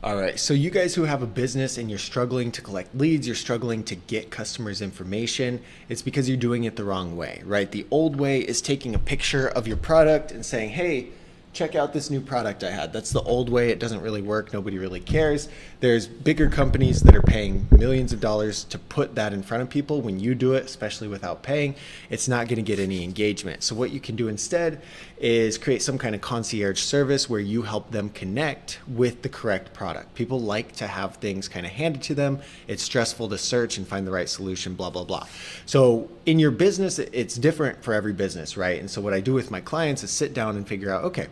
All right, so you guys who have a business and you're struggling to collect leads, you're struggling to get customers' information, it's because you're doing it the wrong way, right? The old way is taking a picture of your product and saying, hey, check out this new product I had. That's the old way. It doesn't really work. Nobody really cares. There's bigger companies that are paying millions of dollars to put that in front of people. When you do it, especially without paying, it's not going to get any engagement. So what you can do instead is create some kind of concierge service where you help them connect with the correct product. People like to have things kind of handed to them. It's stressful to search and find the right solution, blah, blah, blah. So in your business, it's different for every business, right? And so what I do with my clients is sit down and figure out, okay,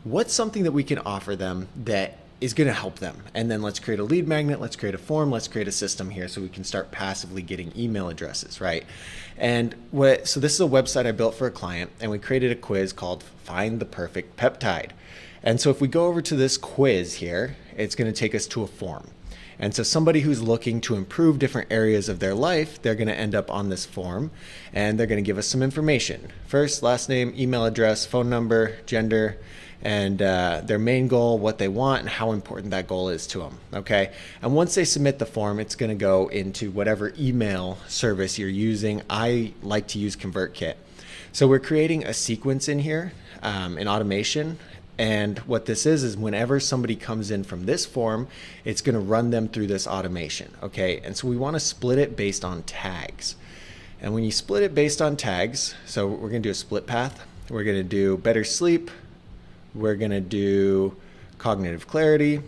what's something that we can offer them that is going to help them? And then let's create a lead magnet, let's create a form, let's create a system here so we can start passively getting email addresses, right? And so this is a website I built for a client, and we created a quiz called Find the Perfect Peptide. And so if we go over to this quiz here, it's going to take us to a form. And so somebody who's looking to improve different areas of their life, they're going to end up on this form, and they're going to give us some information. First, last name, email address, phone number, gender, and their main goal, what they want, and how important that goal is to them, okay? And once they submit the form, it's gonna go into whatever email service you're using. I like to use ConvertKit. So we're creating a sequence in here, in automation, and what this is whenever somebody comes in from this form, it's gonna run them through this automation, okay? And so we wanna split it based on tags. And when you split it based on tags, so we're gonna do a split path. We're gonna do better sleep, we're going to do cognitive clarity.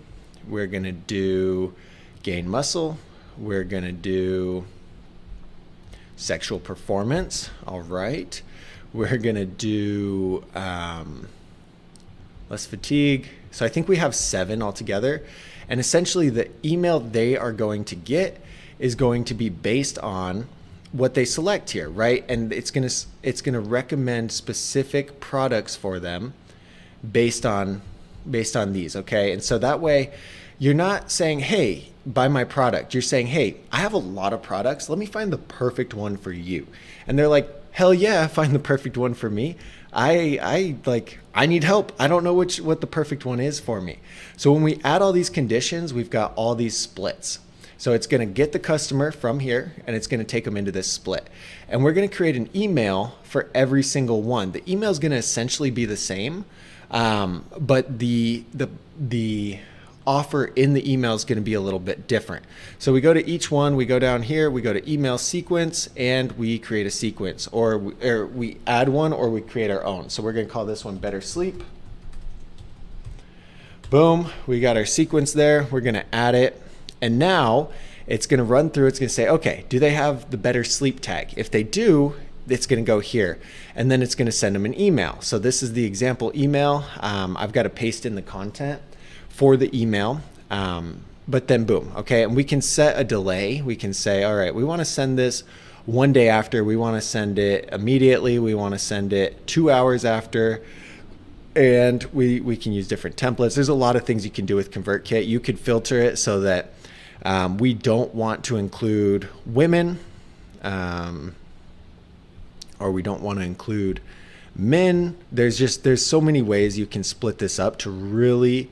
We're going to do gain muscle. We're going to do sexual performance. All right. We're going to do less fatigue. So I think we have 7 altogether. And essentially the email they are going to get is going to be based on what they select here, right? And it's going to recommend specific products for them based on these, okay? And so that way you're not saying, hey, buy my product. You're saying, hey, I have a lot of products. Let me find the perfect one for you. And they're like, hell yeah, find the perfect one for me. I need help. I don't know what the perfect one is for me. So when we add all these conditions, we've got all these splits. So it's going to get the customer from here and it's going to take them into this split. And we're going to create an email for every single one. The email is going to essentially be the same. But the offer in the email is going to be a little bit different. So we go to each one, we go down here, we go to email sequence, and we create a sequence, or we add one, or we create our own. So we're going to call this one Better Sleep. Boom, we got our sequence there. We're going to add it. And now it's going to run through. It's going to say, okay, do they have the Better Sleep tag? If they do, it's going to go here, and then it's going to send them an email. So this is the example email. I've got to paste in the content for the email, but then boom, okay? And we can set a delay. We can say, all right, we want to send this 1 day after. We want to send it immediately. We want to send it 2 hours after. And we can use different templates. There's a lot of things you can do with ConvertKit. You could filter it so that we don't want to include women, or we don't want to include men. There's so many ways you can split this up to really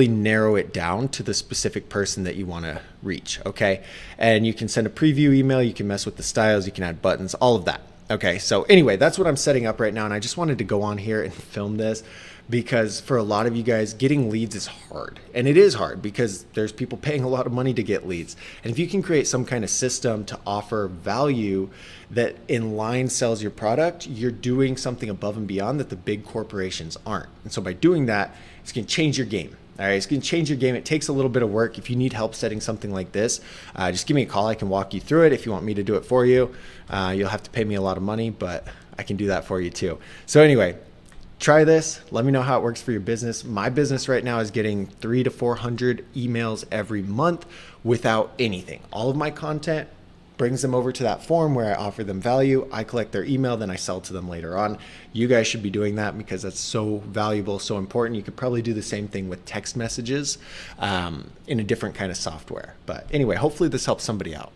narrow it down to the specific person that you want to reach, okay? And you can send a preview email, you can mess with the styles, you can add buttons, all of that. Okay, so anyway, that's what I'm setting up right now, and I just wanted to go on here and film this because for a lot of you guys, getting leads is hard. And it is hard because there's people paying a lot of money to get leads. And if you can create some kind of system to offer value that in line sells your product, you're doing something above and beyond that the big corporations aren't. And so by doing that, it's going to change your game. All right, it's going to change your game. It takes a little bit of work. If you need help setting something like this, just give me a call. I can walk you through it. If you want me to do it for you, you'll have to pay me a lot of money, but I can do that for you too. So anyway, try this. Let me know how it works for your business. My business right now is getting 300 to 400 emails every month without anything. All of my content brings them over to that form where I offer them value. I collect their email, then I sell to them later on. You guys should be doing that because that's so valuable, so important. You could probably do the same thing with text messages in a different kind of software. But anyway, hopefully this helps somebody out.